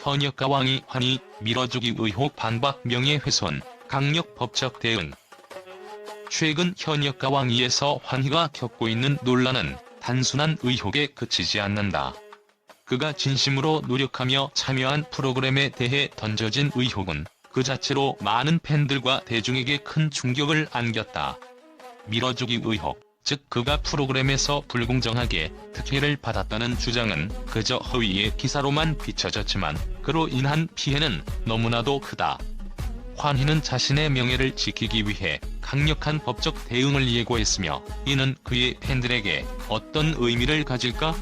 현역 가왕이 환희, 밀어주기 의혹 반박 명예훼손, 강력 법적 대응. 최근 현역 가왕이에서 환희가 겪고 있는 논란은 단순한 의혹에 그치지 않는다. 그가 진심으로 노력하며 참여한 프로그램에 대해 던져진 의혹은 그 자체로 많은 팬들과 대중에게 큰 충격을 안겼다. 밀어주기 의혹, 즉 그가 프로그램에서 불공정하게 특혜를 받았다는 주장은 그저 허위의 기사로만 비춰졌지만 그로 인한 피해는 너무나도 크다. 환희는 자신의 명예를 지키기 위해 강력한 법적 대응을 예고했으며 이는 그의 팬들에게 어떤 의미를 가질까?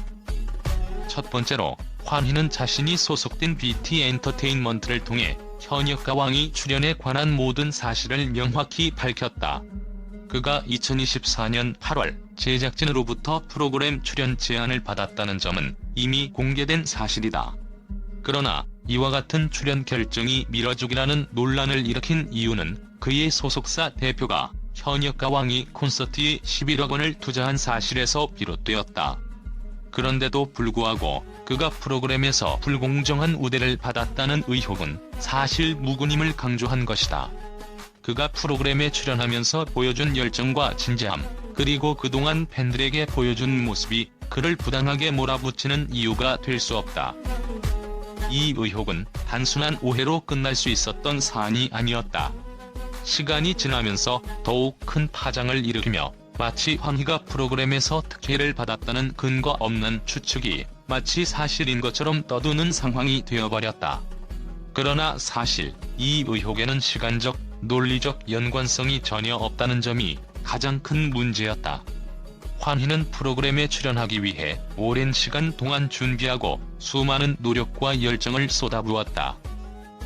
첫 번째로 환희는 자신이 소속된 BT 엔터테인먼트를 통해 현역 가왕이 출연에 관한 모든 사실을 명확히 밝혔다. 그가 2024년 8월 제작진으로부터 프로그램 출연 제안을 받았다는 점은 이미 공개된 사실이다. 그러나 이와 같은 출연 결정이 밀어주기라는 논란을 일으킨 이유는 그의 소속사 대표가 현역 가왕이 콘서트에 11억 원을 투자한 사실에서 비롯되었다. 그런데도 불구하고 그가 프로그램에서 불공정한 우대를 받았다는 의혹은 사실 무근임을 강조한 것이다. 그가 프로그램에 출연하면서 보여준 열정과 진지함, 그리고 그동안 팬들에게 보여준 모습이 그를 부당하게 몰아붙이는 이유가 될 수 없다. 이 의혹은 단순한 오해로 끝날 수 있었던 사안이 아니었다. 시간이 지나면서 더욱 큰 파장을 일으키며 마치 환희가 프로그램에서 특혜를 받았다는 근거 없는 추측이 마치 사실인 것처럼 떠도는 상황이 되어버렸다. 그러나 사실 이 의혹에는 시간적, 논리적 연관성이 전혀 없다는 점이 가장 큰 문제였다. 환희는 프로그램에 출연하기 위해 오랜 시간 동안 준비하고 수많은 노력과 열정을 쏟아부었다.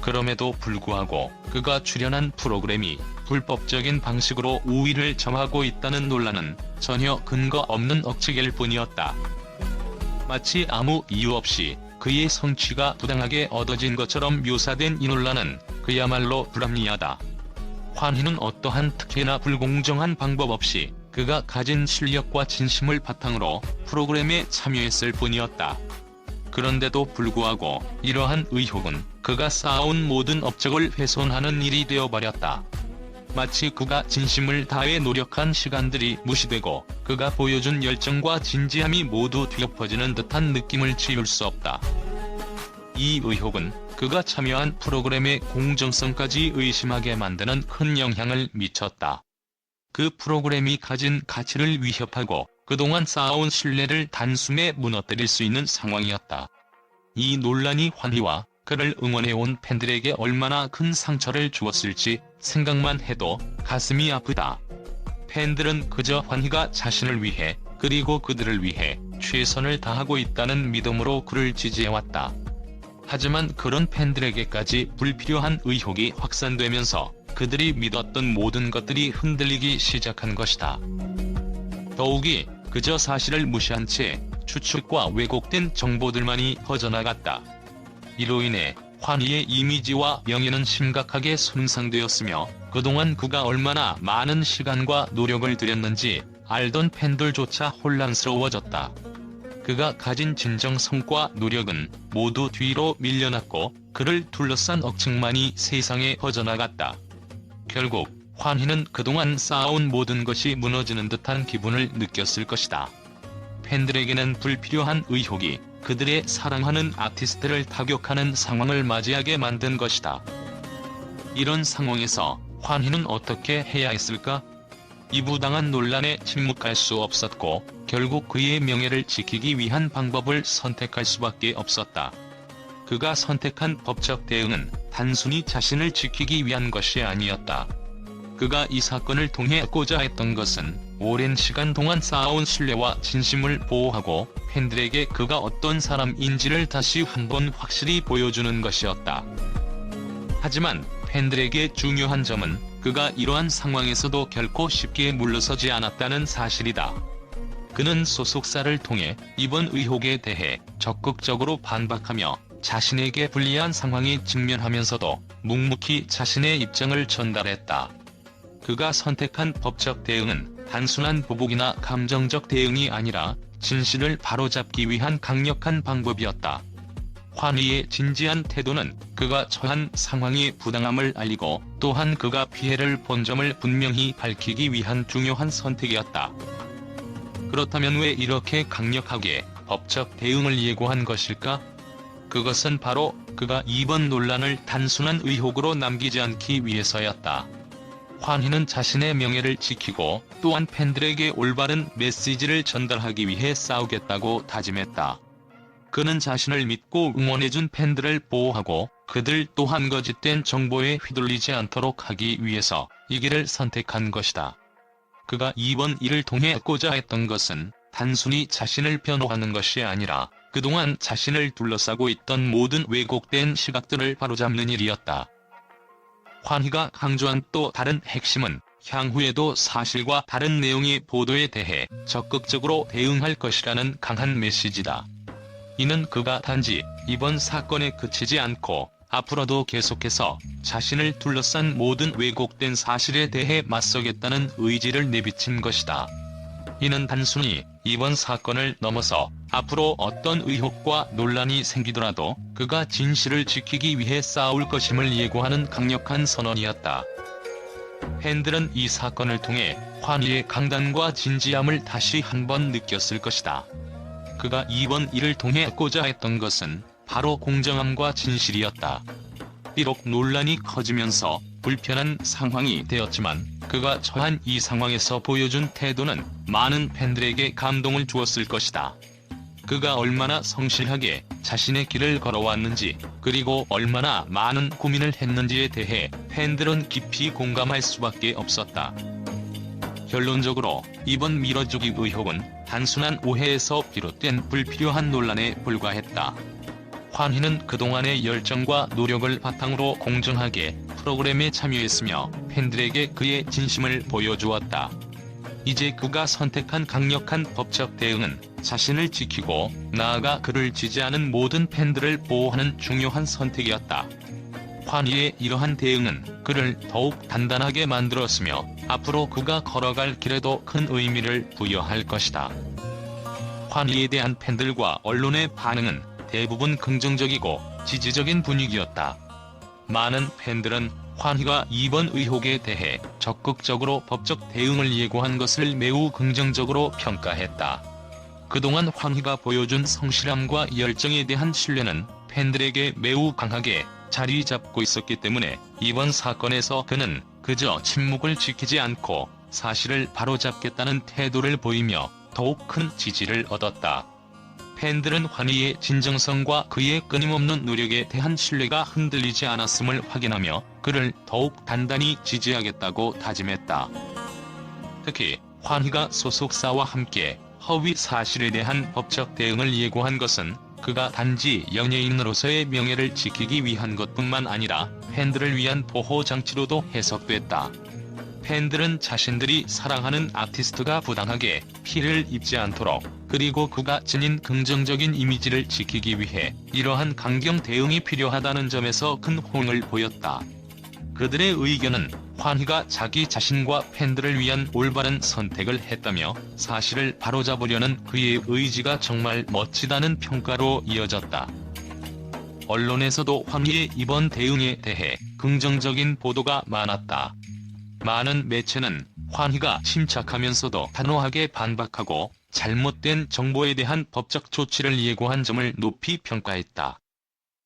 그럼에도 불구하고 그가 출연한 프로그램이 불법적인 방식으로 우위를 점하고 있다는 논란은 전혀 근거 없는 억측일 뿐이었다. 마치 아무 이유 없이 그의 성취가 부당하게 얻어진 것처럼 묘사된 이 논란은 그야말로 불합리하다. 환희는 어떠한 특혜나 불공정한 방법 없이 그가 가진 실력과 진심을 바탕으로 프로그램에 참여했을 뿐이었다. 그런데도 불구하고 이러한 의혹은 그가 쌓아온 모든 업적을 훼손하는 일이 되어버렸다. 마치 그가 진심을 다해 노력한 시간들이 무시되고 그가 보여준 열정과 진지함이 모두 뒤엎어지는 듯한 느낌을 지울 수 없다. 이 의혹은 그가 참여한 프로그램의 공정성까지 의심하게 만드는 큰 영향을 미쳤다. 그 프로그램이 가진 가치를 위협하고 그동안 쌓아온 신뢰를 단숨에 무너뜨릴 수 있는 상황이었다. 이 논란이 환희와 그를 응원해온 팬들에게 얼마나 큰 상처를 주었을지 생각만 해도 가슴이 아프다. 팬들은 그저 환희가 자신을 위해 그리고 그들을 위해 최선을 다하고 있다는 믿음으로 그를 지지해왔다. 하지만 그런 팬들에게까지 불필요한 의혹이 확산되면서 그들이 믿었던 모든 것들이 흔들리기 시작한 것이다. 더욱이 그저 사실을 무시한 채 추측과 왜곡된 정보들만이 퍼져나갔다. 이로 인해 환희의 이미지와 명예는 심각하게 손상되었으며 그동안 그가 얼마나 많은 시간과 노력을 들였는지 알던 팬들조차 혼란스러워졌다. 그가 가진 진정 성과 노력은 모두 뒤로 밀려났고 그를 둘러싼 억측만이 세상에 퍼져나갔다. 결국 환희는 그동안 쌓아온 모든 것이 무너지는 듯한 기분을 느꼈을 것이다. 팬들에게는 불필요한 의혹이 그들의 사랑하는 아티스트를 타격하는 상황을 맞이하게 만든 것이다. 이런 상황에서 환희는 어떻게 해야 했을까? 이 부당한 논란에 침묵할 수 없었고 결국 그의 명예를 지키기 위한 방법을 선택할 수밖에 없었다. 그가 선택한 법적 대응은 단순히 자신을 지키기 위한 것이 아니었다. 그가 이 사건을 통해 하고자 했던 것은 오랜 시간 동안 쌓아온 신뢰와 진심을 보호하고 팬들에게 그가 어떤 사람인지를 다시 한번 확실히 보여주는 것이었다. 하지만 팬들에게 중요한 점은 그가 이러한 상황에서도 결코 쉽게 물러서지 않았다는 사실이다. 그는 소속사를 통해 이번 의혹에 대해 적극적으로 반박하며 자신에게 불리한 상황에 직면하면서도 묵묵히 자신의 입장을 전달했다. 그가 선택한 법적 대응은 단순한 보복이나 감정적 대응이 아니라 진실을 바로잡기 위한 강력한 방법이었다. 환희의 진지한 태도는 그가 처한 상황의 부당함을 알리고 또한 그가 피해를 본 점을 분명히 밝히기 위한 중요한 선택이었다. 그렇다면 왜 이렇게 강력하게 법적 대응을 예고한 것일까? 그것은 바로 그가 이번 논란을 단순한 의혹으로 남기지 않기 위해서였다. 환희는 자신의 명예를 지키고 또한 팬들에게 올바른 메시지를 전달하기 위해 싸우겠다고 다짐했다. 그는 자신을 믿고 응원해준 팬들을 보호하고 그들 또한 거짓된 정보에 휘둘리지 않도록 하기 위해서 이 길을 선택한 것이다. 그가 이번 일을 통해 하고자 했던 것은 단순히 자신을 변호하는 것이 아니라 그동안 자신을 둘러싸고 있던 모든 왜곡된 시각들을 바로잡는 일이었다. 환희가 강조한 또 다른 핵심은 향후에도 사실과 다른 내용의 보도에 대해 적극적으로 대응할 것이라는 강한 메시지다. 이는 그가 단지 이번 사건에 그치지 않고 앞으로도 계속해서 자신을 둘러싼 모든 왜곡된 사실에 대해 맞서겠다는 의지를 내비친 것이다. 이는 단순히 이번 사건을 넘어서 앞으로 어떤 의혹과 논란이 생기더라도 그가 진실을 지키기 위해 싸울 것임을 예고하는 강력한 선언이었다. 팬들은 이 사건을 통해 환희의 강단과 진지함을 다시 한번 느꼈을 것이다. 그가 이번 일을 통해 하고자 했던 것은 바로 공정함과 진실이었다. 비록 논란이 커지면서 불편한 상황이 되었지만 그가 처한 이 상황에서 보여준 태도는 많은 팬들에게 감동을 주었을 것이다. 그가 얼마나 성실하게 자신의 길을 걸어왔는지 그리고 얼마나 많은 고민을 했는지에 대해 팬들은 깊이 공감할 수밖에 없었다. 결론적으로 이번 밀어주기 의혹은 단순한 오해에서 비롯된 불필요한 논란에 불과했다. 환희는 그동안의 열정과 노력을 바탕으로 공정하게 프로그램에 참여했으며 팬들에게 그의 진심을 보여주었다. 이제 그가 선택한 강력한 법적 대응은 자신을 지키고 나아가 그를 지지하는 모든 팬들을 보호하는 중요한 선택이었다. 환희의 이러한 대응은 그를 더욱 단단하게 만들었으며 앞으로 그가 걸어갈 길에도 큰 의미를 부여할 것이다. 환희에 대한 팬들과 언론의 반응은 대부분 긍정적이고 지지적인 분위기였다. 많은 팬들은 환희가 이번 의혹에 대해 적극적으로 법적 대응을 예고한 것을 매우 긍정적으로 평가했다. 그동안 환희가 보여준 성실함과 열정에 대한 신뢰는 팬들에게 매우 강하게 자리 잡고 있었기 때문에 이번 사건에서 그는 그저 침묵을 지키지 않고 사실을 바로잡겠다는 태도를 보이며 더욱 큰 지지를 얻었다. 팬들은 환희의 진정성과 그의 끊임없는 노력에 대한 신뢰가 흔들리지 않았음을 확인하며 그를 더욱 단단히 지지하겠다고 다짐했다. 특히 환희가 소속사와 함께 허위 사실에 대한 법적 대응을 예고한 것은 그가 단지 연예인으로서의 명예를 지키기 위한 것뿐만 아니라 팬들을 위한 보호장치로도 해석됐다. 팬들은 자신들이 사랑하는 아티스트가 부당하게 피해를 입지 않도록 그리고 그가 지닌 긍정적인 이미지를 지키기 위해 이러한 강경 대응이 필요하다는 점에서 큰 호응을 보였다. 그들의 의견은 환희가 자기 자신과 팬들을 위한 올바른 선택을 했다며 사실을 바로잡으려는 그의 의지가 정말 멋지다는 평가로 이어졌다. 언론에서도 환희의 이번 대응에 대해 긍정적인 보도가 많았다. 많은 매체는 환희가 침착하면서도 단호하게 반박하고 잘못된 정보에 대한 법적 조치를 예고한 점을 높이 평가했다.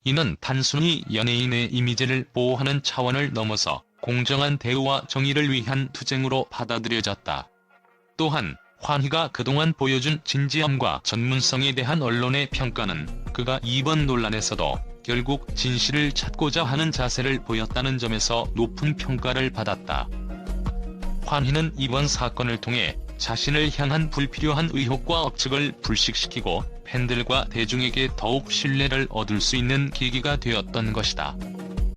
이는 단순히 연예인의 이미지를 보호하는 차원을 넘어서 공정한 대우와 정의를 위한 투쟁으로 받아들여졌다. 또한 환희가 그동안 보여준 진지함과 전문성에 대한 언론의 평가는 그가 이번 논란에서도 결국 진실을 찾고자 하는 자세를 보였다는 점에서 높은 평가를 받았다. 환희는 이번 사건을 통해 자신을 향한 불필요한 의혹과 억측을 불식시키고 팬들과 대중에게 더욱 신뢰를 얻을 수 있는 계기가 되었던 것이다.